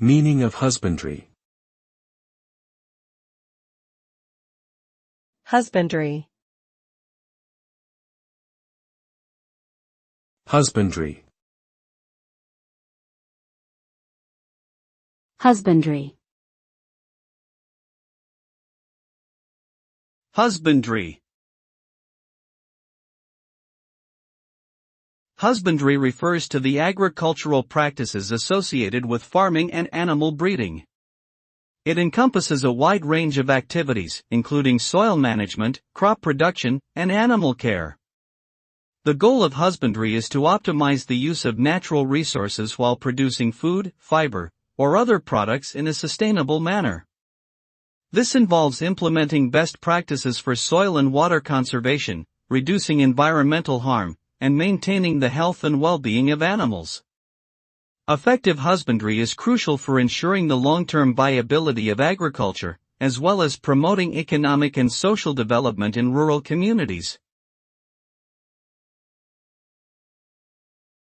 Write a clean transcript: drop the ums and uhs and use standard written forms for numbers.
Meaning of husbandry. Husbandry. Husbandry. Husbandry. Husbandry. Husbandry refers to the agricultural practices associated with farming and animal breeding. It encompasses a wide range of activities, including soil management, crop production, and animal care. The goal of husbandry is to optimize the use of natural resources while producing food, fiber, or other products in a sustainable manner. This involves implementing best practices for soil and water conservation, reducing environmental harm, and maintaining the health and well-being of animals. Effective husbandry is crucial for ensuring the long-term viability of agriculture, as well as promoting economic and social development in rural communities.